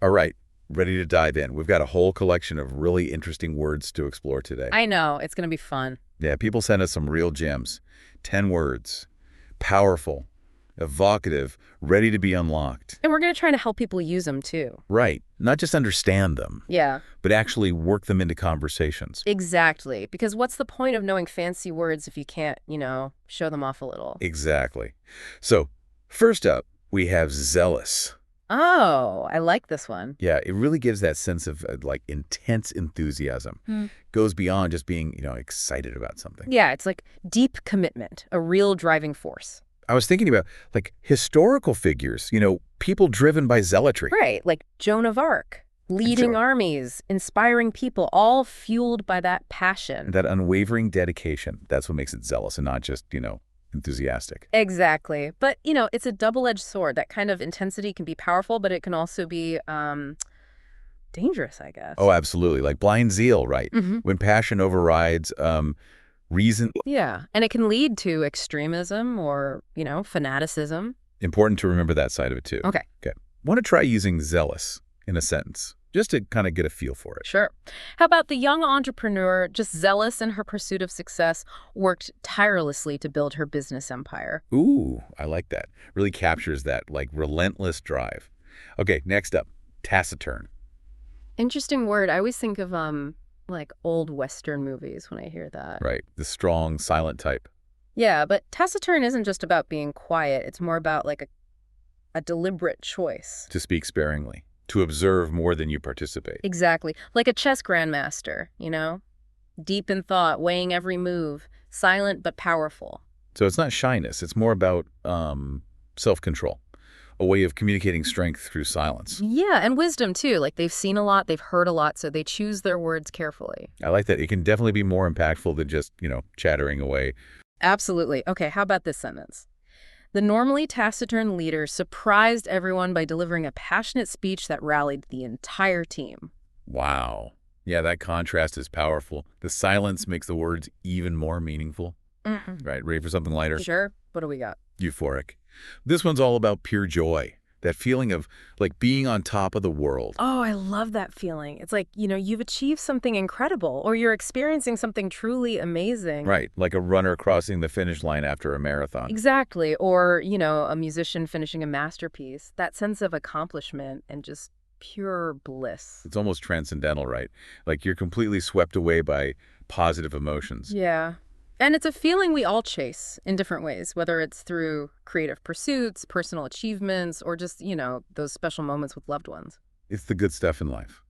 All right, ready to dive in. We've got a whole collection of really interesting words to explore today. I know. It's going to be fun. Yeah, people send us some real gems. 10 words. Powerful, evocative, ready to be unlocked. And we're going to try to help people use them, too. Right. Not just understand them, Yeah, but actually work them into conversations. exactly. Because what's the point of knowing fancy words if you can't, show them off a little? Exactly. So, first up, we have zealous. Oh, I like this one. Yeah, it really gives that sense of like intense enthusiasm. Goes beyond just being, excited about something. Yeah, it's like deep commitment, a real driving force. I was thinking about like historical figures, people driven by zealotry. Right, like Joan of Arc, leading Sure. armies, inspiring people, all fueled by that passion. That unwavering dedication, that's what makes it zealous and not just, enthusiastic. Exactly. But, it's a double-edged sword. That kind of intensity can be powerful, but it can also be dangerous, I guess. Oh, absolutely. Like blind zeal, right? Mhm. When passion overrides reason. Yeah, and it can lead to extremism or, fanaticism. Important to remember that side of it, too. Okay. Okay. Want to try using zealous in a sentence, just to kind of get a feel for it. Sure. How about the young entrepreneur, just zealous in her pursuit of success, worked tirelessly to build her business empire? Ooh, I like that. Really captures that, like, relentless drive. Okay, next up, taciturn. Interesting word. I always think of, like old Western movies when I hear that. Right, the strong, silent type. Yeah, but taciturn isn't just about being quiet. It's more about like a deliberate choice. To speak sparingly. To observe more than you participate. Exactly. Like a chess grandmaster, Deep in thought, weighing every move, silent but powerful. So it's not shyness. It's more about self-control. A way of communicating strength through silence. Yeah, and wisdom too. Like they've seen a lot, they've heard a lot, so they choose their words carefully. I like that. It can definitely be more impactful than just, chattering away. Absolutely. Okay, how about this sentence? The normally taciturn leader surprised everyone by delivering a passionate speech that rallied the entire team. Wow. Yeah, that contrast is powerful. The silence makes the words even more meaningful. Right, ready for something lighter? Sure. What do we got? Euphoric. This one's all about pure joy. That feeling of like being on top of the world. Oh, I love that feeling. It's like, you've achieved something incredible or you're experiencing something truly amazing. Right, like a runner crossing the finish line after a marathon. Exactly. Or, a musician finishing a masterpiece. That sense of accomplishment and just pure bliss. It's almost transcendental, right? Like you're completely swept away by positive emotions. Yeah. And it's a feeling we all chase in different ways, whether it's through creative pursuits, personal achievements, or just, those special moments with loved ones. It's the good stuff in life.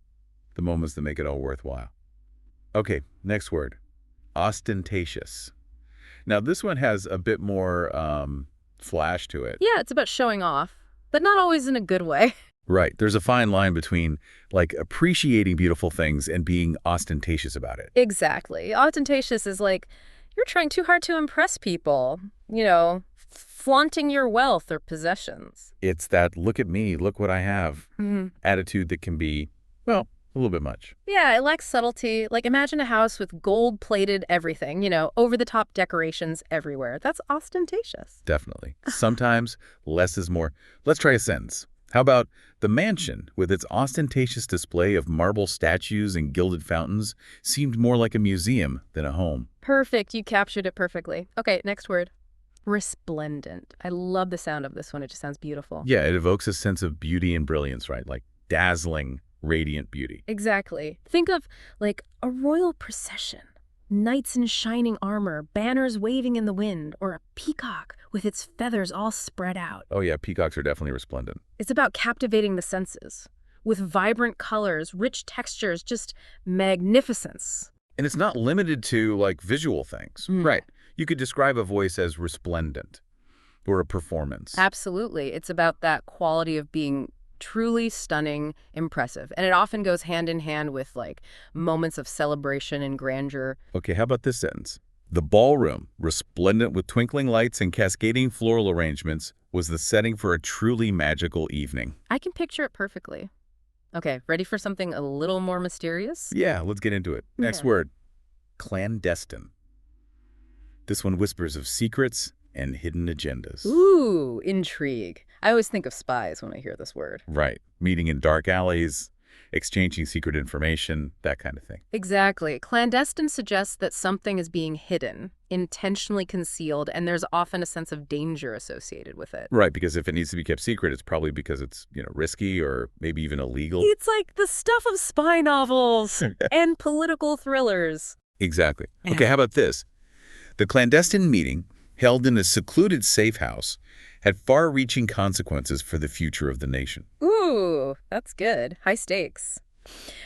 The moments that make it all worthwhile. Okay, next word. Ostentatious. Now, this one has a bit more flash to it. Yeah, it's about showing off, but not always in a good way. Right. There's a fine line between, like, appreciating beautiful things and being ostentatious about it. Exactly. Ostentatious is like, you're trying too hard to impress people, flaunting your wealth or possessions. It's that look at me, look what I have attitude that can be, well, a little bit much. Yeah, it lacks subtlety. Like imagine a house with gold-plated everything, over-the-top decorations everywhere. That's ostentatious. Definitely. Sometimes less is more. Let's try a sentence. How about the mansion, with its ostentatious display of marble statues and gilded fountains, seemed more like a museum than a home. Perfect. You captured it perfectly. Okay, next word. Resplendent. I love the sound of this one. It just sounds beautiful. Yeah, it evokes a sense of beauty and brilliance, right? Like dazzling, radiant beauty. Exactly. Think of, like, a royal procession. Knights in shining armor, banners waving in the wind, or a peacock with its feathers all spread out. Oh yeah, peacocks are definitely resplendent. It's about captivating the senses. With vibrant colors, rich textures, just magnificence. And it's not limited to, like, visual things. Right. You could describe a voice as resplendent or a performance. Absolutely. It's about that quality of being truly stunning, impressive. And it often goes hand in hand with, like, moments of celebration and grandeur. Okay, how about this sentence? The ballroom, resplendent with twinkling lights and cascading floral arrangements, was the setting for a truly magical evening. I can picture it perfectly. Okay, ready for something a little more mysterious? Yeah, let's get into it. Next word. Clandestine. This one whispers of secrets and hidden agendas. Ooh, intrigue. I always think of spies when I hear this word. Right. Meeting in dark alleys, exchanging secret information, that kind of thing. Exactly. Clandestine suggests that something is being hidden, intentionally concealed, and there's often a sense of danger associated with it. Right, because if it needs to be kept secret, it's probably because it's, risky or maybe even illegal. It's like the stuff of spy novels and political thrillers. Exactly. Okay, how about this? The clandestine meeting, held in a secluded safe house, had far-reaching consequences for the future of the nation. Ooh, that's good. High stakes.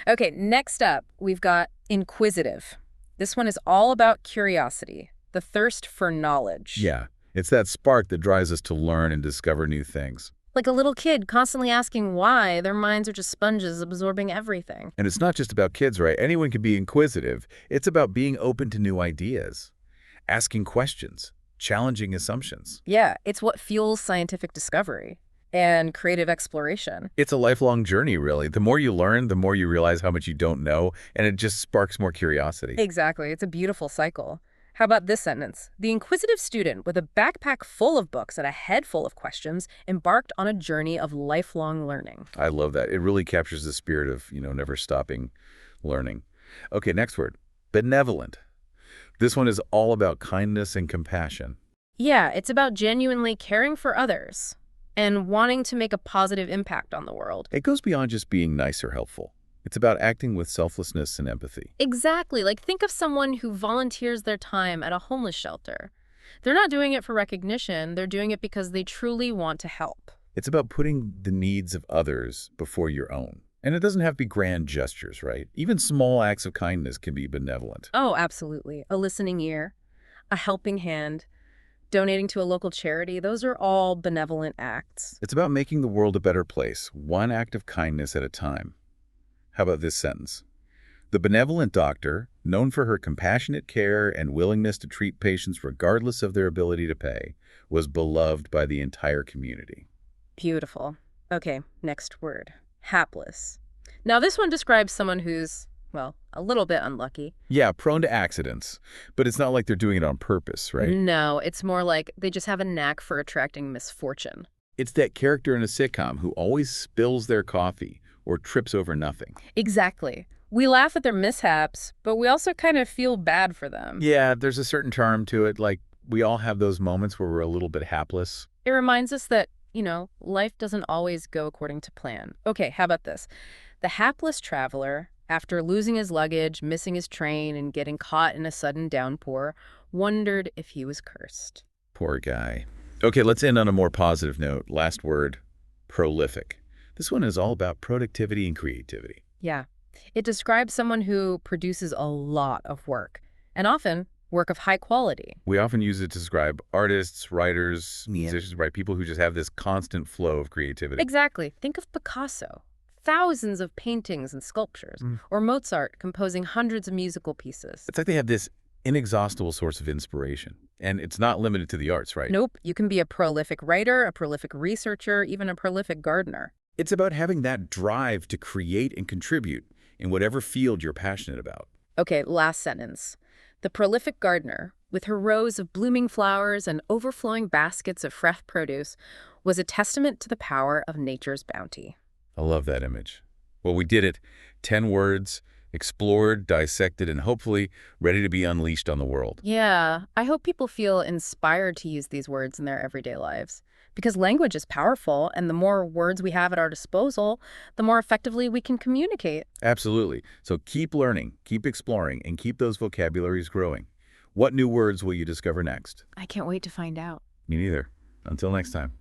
Okay, next up, we've got inquisitive. This one is all about curiosity, the thirst for knowledge. Yeah, it's that spark that drives us to learn and discover new things. Like a little kid constantly asking why, their minds are just sponges absorbing everything. And it's not just about kids, right? Anyone can be inquisitive. It's about being open to new ideas, asking questions, challenging assumptions. Yeah, it's what fuels scientific discovery and creative exploration. It's a lifelong journey, really. The more you learn, the more you realize how much you don't know, and it just sparks more curiosity. Exactly. It's a beautiful cycle. How about this sentence? The inquisitive student with a backpack full of books and a head full of questions embarked on a journey of lifelong learning. I love that. It really captures the spirit of, never stopping learning. Okay, next word. Benevolent. This one is all about kindness and compassion. Yeah, it's about genuinely caring for others and wanting to make a positive impact on the world. It goes beyond just being nice or helpful. It's about acting with selflessness and empathy. Exactly. Like, think of someone who volunteers their time at a homeless shelter. They're not doing it for recognition. They're doing it because they truly want to help. It's about putting the needs of others before your own. And it doesn't have to be grand gestures, right? Even small acts of kindness can be benevolent. Oh, absolutely. A listening ear, a helping hand, donating to a local charity. Those are all benevolent acts. It's about making the world a better place, one act of kindness at a time. How about this sentence? The benevolent doctor, known for her compassionate care and willingness to treat patients regardless of their ability to pay, was beloved by the entire community. Beautiful. Okay, next word. Hapless. Now, this one describes someone who's, well, a little bit unlucky. Yeah, prone to accidents, but it's not like they're doing it on purpose, right? No, it's more like they just have a knack for attracting misfortune. It's that character in a sitcom who always spills their coffee or trips over nothing. Exactly. We laugh at their mishaps, but we also kind of feel bad for them. Yeah, there's a certain charm to it. Like, we all have those moments where we're a little bit hapless. It reminds us that, life doesn't always go according to plan. Okay, how about this? The hapless traveler, after losing his luggage, missing his train, and getting caught in a sudden downpour, wondered if he was cursed. Poor guy. Okay, let's end on a more positive note. Last word, prolific. This one is all about productivity and creativity. Yeah. It describes someone who produces a lot of work, and often work of high quality. We often use it to describe artists, writers, musicians, right? People who just have this constant flow of creativity. Exactly. Think of Picasso. Thousands of paintings and sculptures. Or Mozart composing hundreds of musical pieces. It's like they have this inexhaustible source of inspiration. And it's not limited to the arts, right? Nope. You can be a prolific writer, a prolific researcher, even a prolific gardener. It's about having that drive to create and contribute in whatever field you're passionate about. Okay, last sentence. The prolific gardener, with her rows of blooming flowers and overflowing baskets of fresh produce, was a testament to the power of nature's bounty. I love that image. Well, we did it. 10 words, explored, dissected, and hopefully ready to be unleashed on the world. Yeah, I hope people feel inspired to use these words in their everyday lives. Because language is powerful, and the more words we have at our disposal, the more effectively we can communicate. Absolutely. So keep learning, keep exploring, and keep those vocabularies growing. What new words will you discover next? I can't wait to find out. Me neither. Until next time.